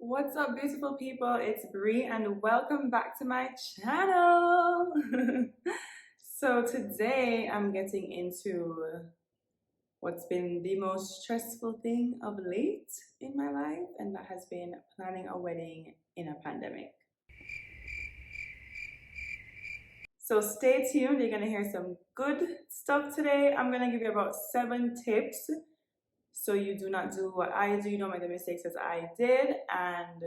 What's up, beautiful people? It's Bree, and welcome back to my channel. So, today I'm getting into what's been the most stressful thing of late in my life, and that has been planning a wedding in a pandemic. So, stay tuned, you're gonna hear some good stuff today. I'm gonna give you about 7 tips so you do not do what I do, you don't make the mistakes as I did, and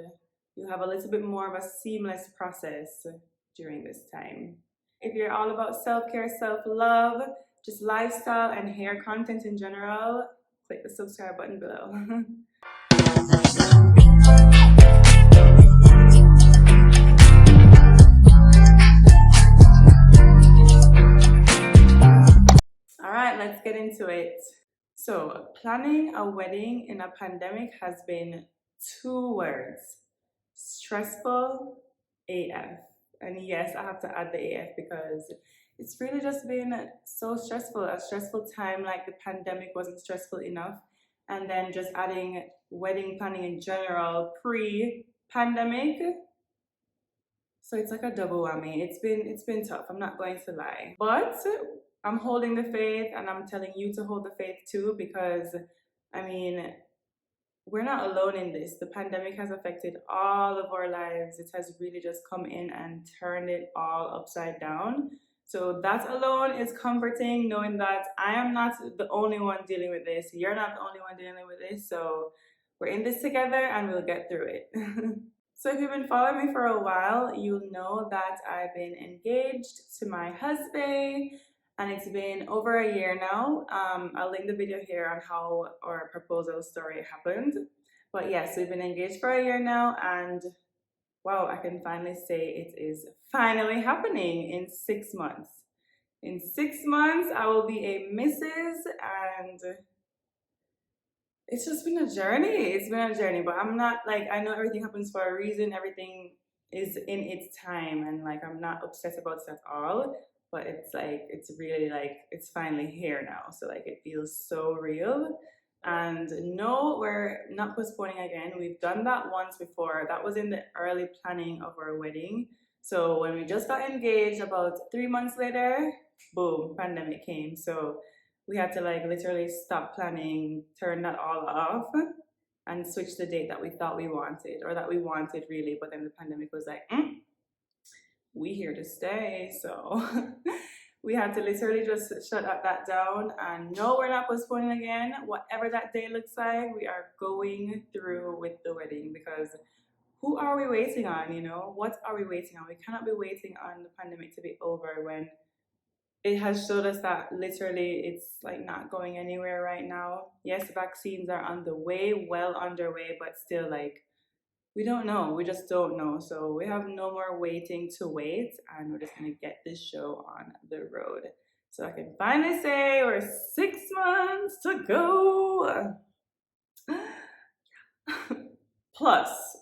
you have a little bit more of a seamless process during this time. If you're all about self-care, self-love, just lifestyle and hair content in general, click the subscribe button below. All right, let's get into it. So, planning a wedding in a pandemic has been 2 words: stressful AF. And yes, I have to add the AF because it's really just been so stressful. A stressful time, like the pandemic wasn't stressful enough. And then just adding wedding planning in general pre pandemic. So it's like a double whammy. It's been tough. I'm not going to lie. But I'm holding the faith and I'm telling you to hold the faith too because I mean we're not alone in this. The pandemic has affected all of our lives. It has really just come in and turned it all upside down. So that alone is comforting, knowing that I am not the only one dealing with this. You're not the only one dealing with this. So we're in this together and we'll get through it. So if you've been following me for a while, you'll know that I've been engaged to my husband and it's been over a year now. I'll link the video here on how our proposal story happened. But yes, we've been engaged for a year now, and wow, I can finally say it is finally happening in 6 months. In 6 months, I will be a Mrs. and it's just been a journey. It's been a journey, but I'm not like, I know everything happens for a reason. Everything is in its time, and like, I'm not obsessed about it at all. But it's like, it's really like, it's finally here now. So, like, it feels so real. And no, we're not postponing again. We've done that once before. That was in the early planning of our wedding. So, when we just got engaged, about 3 months later, boom, pandemic came. So, we had to like literally stop planning, turn that all off, and switch the date that we thought we wanted, or that we wanted really. But then the pandemic was like, we here to stay. So we had to literally just shut that down. And no, we're not postponing again. Whatever that day looks like, we are going through with the wedding because who are we waiting on? You know, what are we waiting on? We cannot be waiting on the pandemic to be over when it has showed us that literally it's like not going anywhere right now. Yes, vaccines are on the way, well underway, but still like we don't know. We just don't know. So we have no more waiting to wait, and we're just gonna get this show on the road. So I can finally say we're 6 months to go. Plus,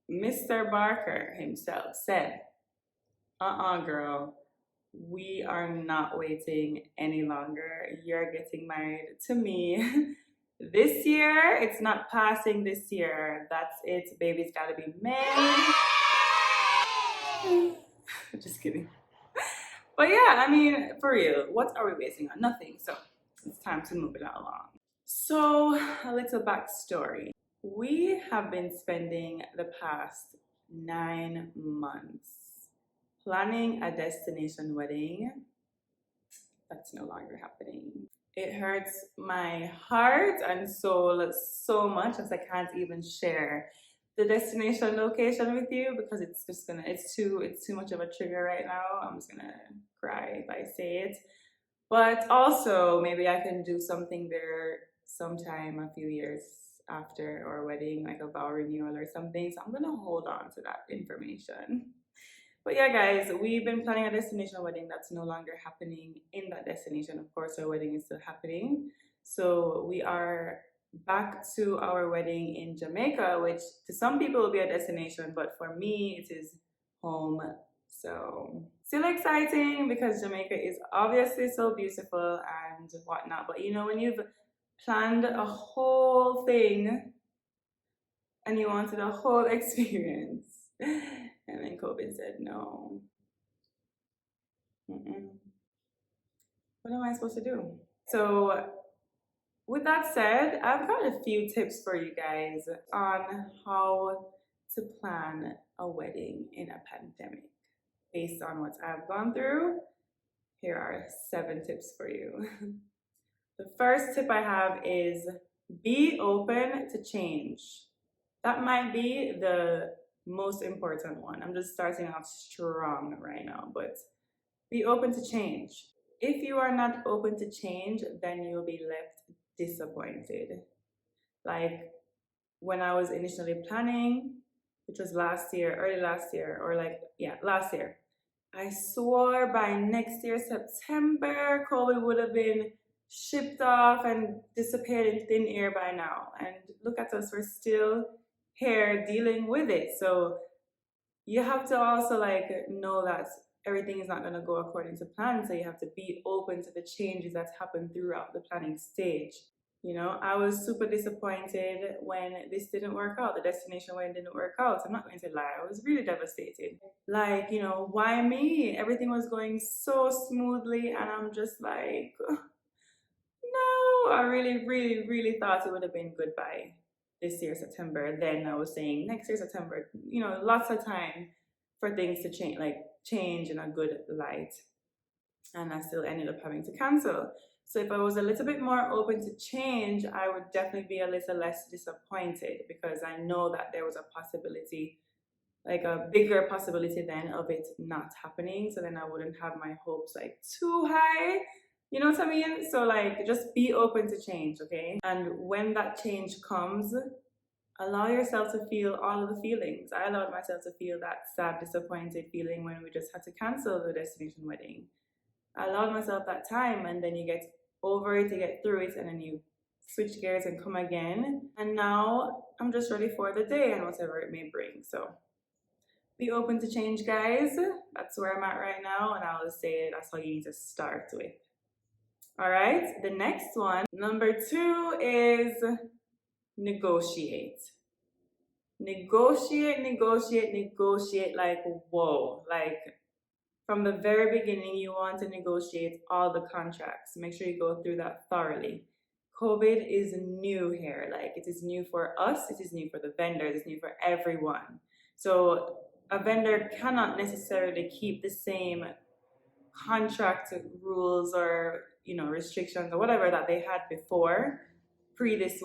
Mr. Barker himself said, girl, we are not waiting any longer. You're getting married to me this year. It's not passing this year. That's it. Baby's got to be made. Just kidding. But yeah, I mean, for real, what are we waiting on? Nothing. So it's time to move it along. So, a little backstory. We have been spending the past 9 months planning a destination wedding that's no longer happening. It hurts my heart and soul so much as I can't even share the destination location with you because it's just gonna it's too much of a trigger right now. I'm just gonna cry if I say it. But also maybe I can do something there sometime a few years after our wedding, like a vow renewal or something. So I'm gonna hold on to that information. But yeah, guys, we've been planning a destination wedding that's no longer happening in that destination. Of course, our wedding is still happening. So we are back to our wedding in Jamaica, which to some people will be a destination, but for me, it is home. So still exciting because Jamaica is obviously so beautiful and whatnot. But you know, when you've planned a whole thing and you wanted a whole experience. And then COVID said, no. Mm-mm. What am I supposed to do? So, with that said, I've got a few tips for you guys on how to plan a wedding in a pandemic. Based on what I've gone through, here are 7 tips for you. The first tip I have is be open to change. That might be the most important one. I'm just starting off strong right now, but be open to change. If you are not open to change, then you'll be left disappointed. Like when I was initially planning, which was last year, early last year, or last year, I swore by next year, September, COVID would have been shipped off and disappeared in thin air by now. And look at us, we're still here dealing with it. So you have to also know that everything is not going to go according to plan. So you have to be open to the changes that happen throughout the planning stage. You know, I was super disappointed when this didn't work out. The destination wedding didn't work out. I'm not going to lie. I was really devastated. Like, you know, why me? Everything was going so smoothly, and I'm just like, no, I really, really, really thought it would have been goodbye this year, September. Then I was saying next year, September, you know, lots of time for things to change, change in a good light. And I still ended up having to cancel. So if I was a little bit more open to change, I would definitely be a little less disappointed because I know that there was a possibility, like a bigger possibility then of it not happening. So then I wouldn't have my hopes like too high. You know what I mean? So like just be open to change, okay? And when that change comes, allow yourself to feel all of the feelings. I allowed myself to feel that sad, disappointed feeling when we just had to cancel the destination wedding. I allowed myself that time, and then you get over it, you get through it, and then you switch gears and come again. And now I'm just ready for the day and whatever it may bring. So be open to change, guys. That's where I'm at right now, and I will say that's how you need to start with. All right, the next one, number 2, is negotiate. Negotiate, negotiate, negotiate. Like, whoa, like from the very beginning, you want to negotiate all the contracts. Make sure you go through that thoroughly. COVID is new here. Like, it is new for us, it is new for the vendors, it's new for everyone. So a vendor cannot necessarily keep the same contract rules or, you know, restrictions or whatever that they had before, pre this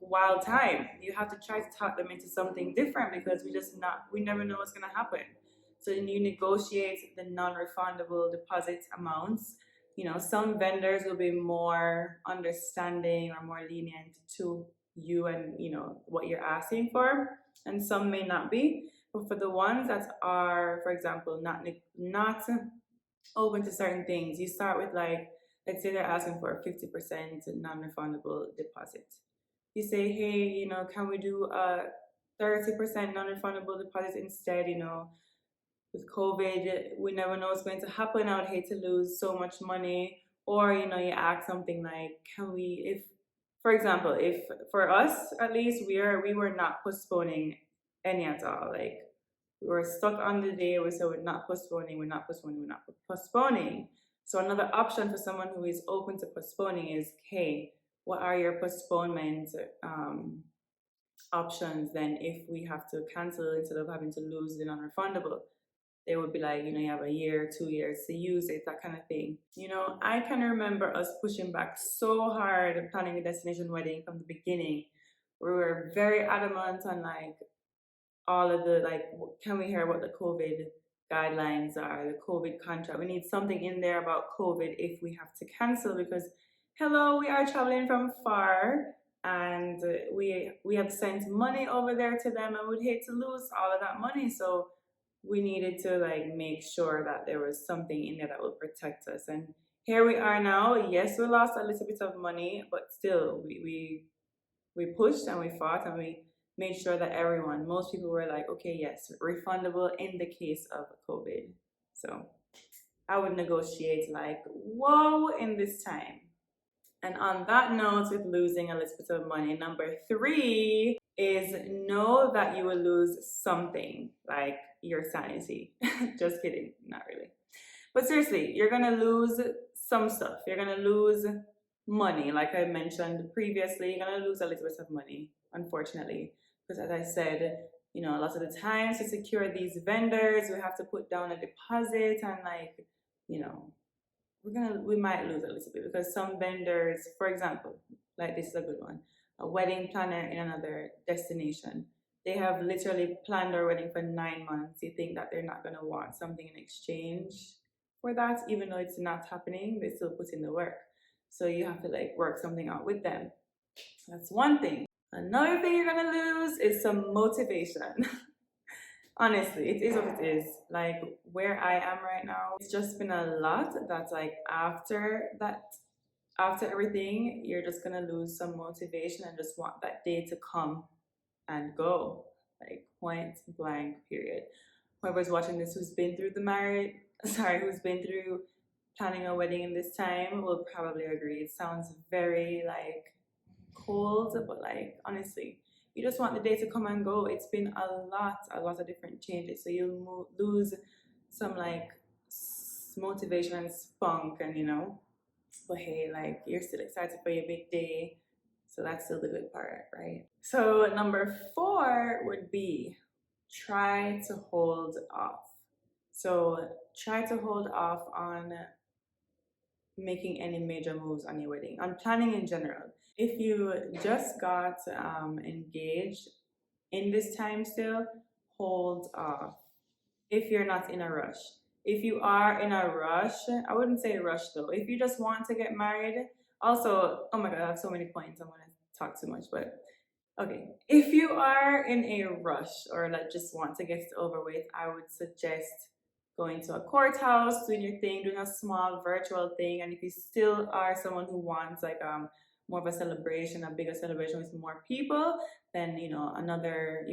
wild time. You have to try to talk them into something different because we never know what's going to happen. So then you negotiate the non-refundable deposit amounts. You know, some vendors will be more understanding or more lenient to you and, you know, what you're asking for, and some may not be. But for the ones that are, for example, not open to certain things, you start with, like, let's say they're asking for a 50% non-refundable deposit. You say, hey, you know, can we do a 30% non-refundable deposit instead? You know, with COVID, we never know what's going to happen. I would hate to lose so much money. Or, you know, you ask something like, can we, if, for example, if for us at least, we were not postponing any at all. Like, we were stuck on the day. We said we're not postponing, we're not postponing, we're not postponing. So another option for someone who is open to postponing is, hey, what are your postponement options then if we have to cancel instead of having to lose the non-refundable? They would be like, you know, you have a year, 2 years to use it, that kind of thing. You know, I can remember us pushing back so hard planning a destination wedding from the beginning. We were very adamant on like all of the, like, can we hear what the COVID guidelines are, the COVID contract? We need something in there about COVID if we have to cancel, because hello, we are traveling from far, and we have sent money over there to them, and we'd hate to lose all of that money. So we needed to like make sure that there was something in there that would protect us. And here we are now. Yes, we lost a little bit of money, but still we pushed and we fought and we made sure that most people were like, okay, yes, refundable in the case of COVID. So I would negotiate like, whoa, in this time. And on that note, with losing a little bit of money, number 3 is know that you will lose something, like your sanity. Just kidding, not really. But seriously, you're gonna lose some stuff. You're gonna lose money, like I mentioned previously. You're gonna lose a little bit of money, unfortunately, because as I said, a lot of the times to secure these vendors, we have to put down a deposit, and like, you know, we might lose a little bit because some vendors, for example, like this is a good one, a wedding planner in another destination. They have literally planned their wedding for 9 months. You think that they're not gonna want something in exchange for that, even though it's not happening, they still put in the work. So you have to like work something out with them. That's one thing. Another thing you're gonna lose is some motivation. Honestly, it is what it is. Like where I am right now, it's just been a lot that's like after everything, you're just gonna lose some motivation and just want that day to come and go. Like point blank, period. Whoever's watching this who's been through the marriage, sorry, who's been through planning a wedding in this time will probably agree. It sounds very like cold, but like honestly, you just want the day to come and go. It's been a lot of different changes. So you'll lose some like motivation and spunk, and but hey, like you're still excited for your big day. So that's still the good part, right? So number 4 would be try to hold off. So try to hold off on making any major moves on your wedding, on planning in general. If you just got engaged in this time still, hold off. If you're not in a rush. If you are in a rush, I wouldn't say rush though. If you just want to get married, also, oh my God, I have so many points. I'm going to talk too much, but okay. If you are in a rush or like just want to get it over with, I would suggest going to a courthouse, doing your thing, doing a small virtual thing. And if you still are someone who wants like more of a celebration, a bigger celebration with more people, then you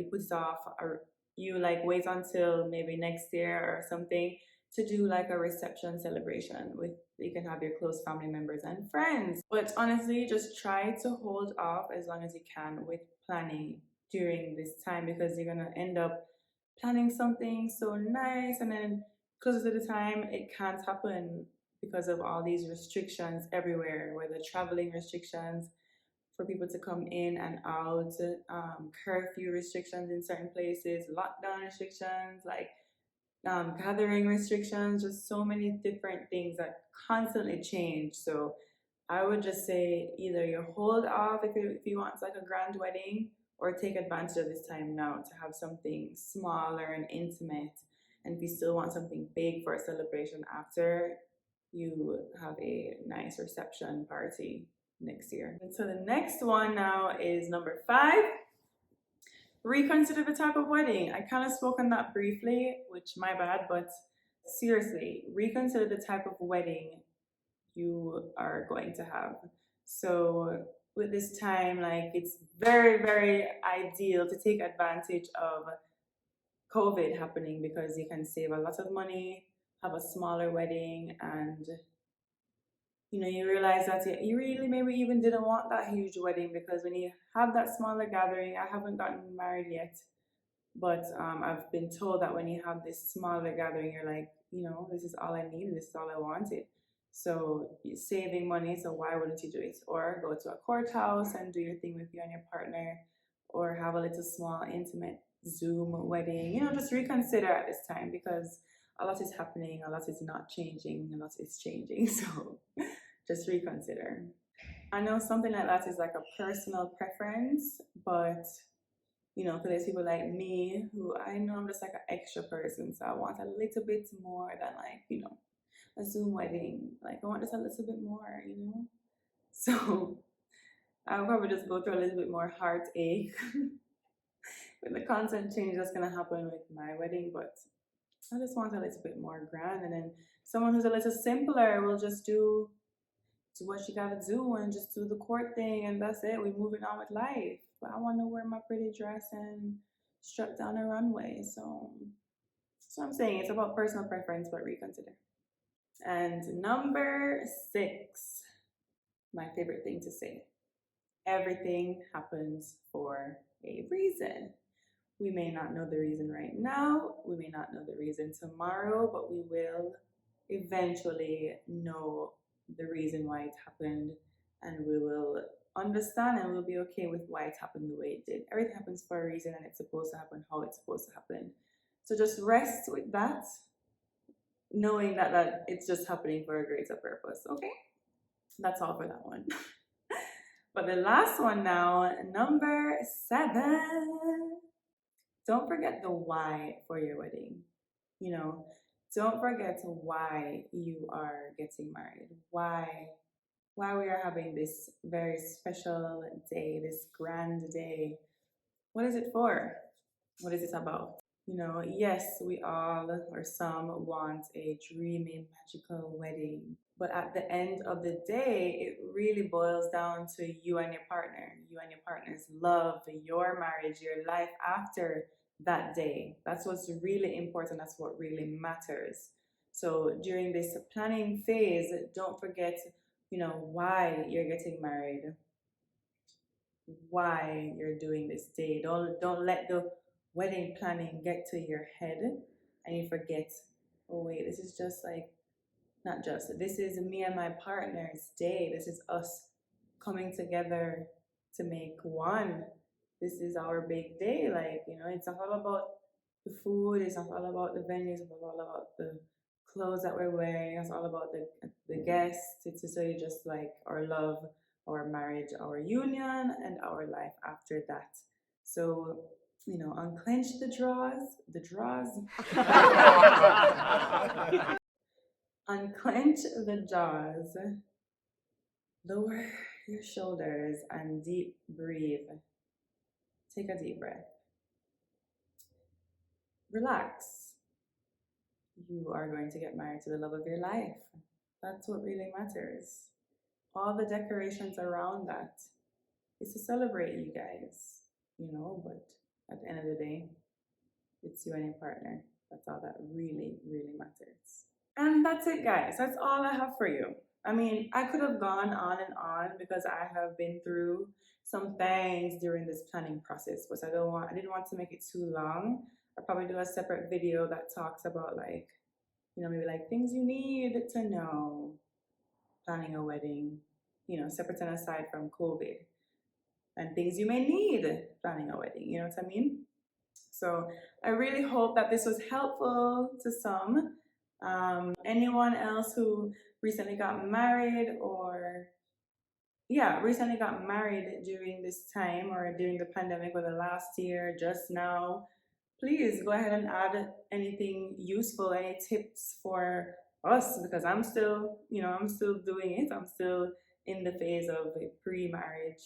put it off, or you like wait until maybe next year or something to do like a reception celebration with, you can have your close family members and friends. But honestly, just try to hold off as long as you can with planning during this time, because you're gonna end up planning something so nice and then closer to the time it can't happen because of all these restrictions everywhere, whether traveling restrictions for people to come in and out, curfew restrictions in certain places, lockdown restrictions, like gathering restrictions, just so many different things that constantly change. So I would just say either you hold off if you want like a grand wedding, or take advantage of this time now to have something smaller and intimate. And if you still want something big for a celebration after, you have a nice reception party next year. And so the next one now is number 5. Reconsider the type of wedding. I kind of spoke on that briefly, which my bad, but seriously, reconsider the type of wedding you are going to have. So with this time, like it's very, very ideal to take advantage of COVID happening, because you can save a lot of money, have a smaller wedding, and you realize that you really maybe even didn't want that huge wedding, because when you have that smaller gathering, I haven't gotten married yet, but I've been told that when you have this smaller gathering, you're like, this is all I needed, this is all I wanted. So you're saving money, so why wouldn't you do it? Or go to a courthouse and do your thing with you and your partner, or have a little small intimate Zoom wedding. Just reconsider at this time, because a lot is happening, a lot is not changing, a lot is changing. So just reconsider. I know something like that is like a personal preference, but because there's people like me who I know I'm just like an extra person, so I want a little bit more than like, a Zoom wedding. Like I want just a little bit more. So I'll probably just go through a little bit more heartache with the content change that's gonna happen with my wedding, but I just want a little bit more grand. And then someone who's a little simpler will just do what you gotta do and just do the court thing, and that's it. We're moving on with life. But I want to wear my pretty dress and strut down a runway. So I'm saying it's about personal preference, but reconsider. And number 6, my favorite thing to say: everything happens for a reason. We may not know the reason right now, we may not know the reason tomorrow, but we will eventually know the reason why it happened, and we will understand and we'll be okay with why it happened the way it did. Everything happens for a reason and it's supposed to happen how it's supposed to happen. So just rest with that, knowing that it's just happening for a greater purpose. Okay, that's all for that one. But the last one now, number 7. Don't forget the why for your wedding. You know, don't forget why you are getting married. Why we are having this very special day, this grand day. What is it for? What is it about? You know, yes, we all or some want a dreamy, magical wedding. But at the end of the day, it really boils down to you and your partner, you and your partner's love, your marriage, your life after that day. That's what's really important. That's what really matters. So during this planning phase, don't forget, why you're getting married, why you're doing this day. Don't let the wedding planning get to your head and you forget, oh wait, this is just like, not just, this is me and my partner's day. This is us coming together to make one. This is our big day. Like, it's not all about the food, it's not all about the venues, it's not all about the clothes that we're wearing, it's all about the guests. It's just like our love, our marriage, our union, and our life after that. So, unclench the drawers, unclench the jaws, lower your shoulders, and deep breathe. Take a deep breath. Relax. You are going to get married to the love of your life. That's what really matters. All the decorations around that is to celebrate you guys, but at the end of the day, it's you and your partner. That's all that really, really matters. And that's it, guys. That's all I have for you. I mean, I could have gone on and on because I have been through some things during this planning process, but I didn't want to make it too long. I'll probably do a separate video that talks about maybe like things you need to know planning a wedding, separate and aside from COVID, and things you may need planning a wedding, you know what I mean? So I really hope that this was helpful to some. Anyone else who recently got married recently got married during this time or during the pandemic or the last year, just now, please go ahead and add anything useful, any tips for us, because I'm still doing it. I'm still in the phase of pre-marriage,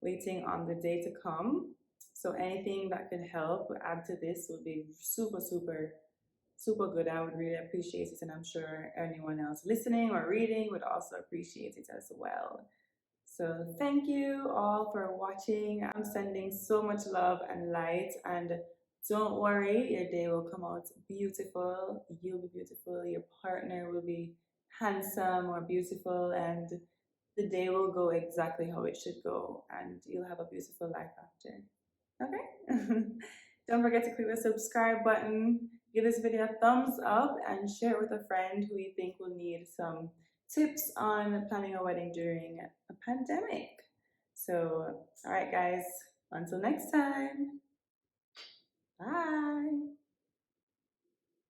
waiting on the day to come. So anything that could help add to this would be super, super, super good. I would really appreciate it, and I'm sure anyone else listening or reading would also appreciate it as well. So thank you all for watching. I'm sending so much love and light, and don't worry, your day will come out beautiful. You'll be beautiful. Your partner will be handsome or beautiful, and the day will go exactly how it should go, and you'll have a beautiful life after. Okay? Don't forget to click the subscribe button, give this video a thumbs up, and share it with a friend who you think will need some tips on planning a wedding during a pandemic. So, all right, guys, until next time. Bye.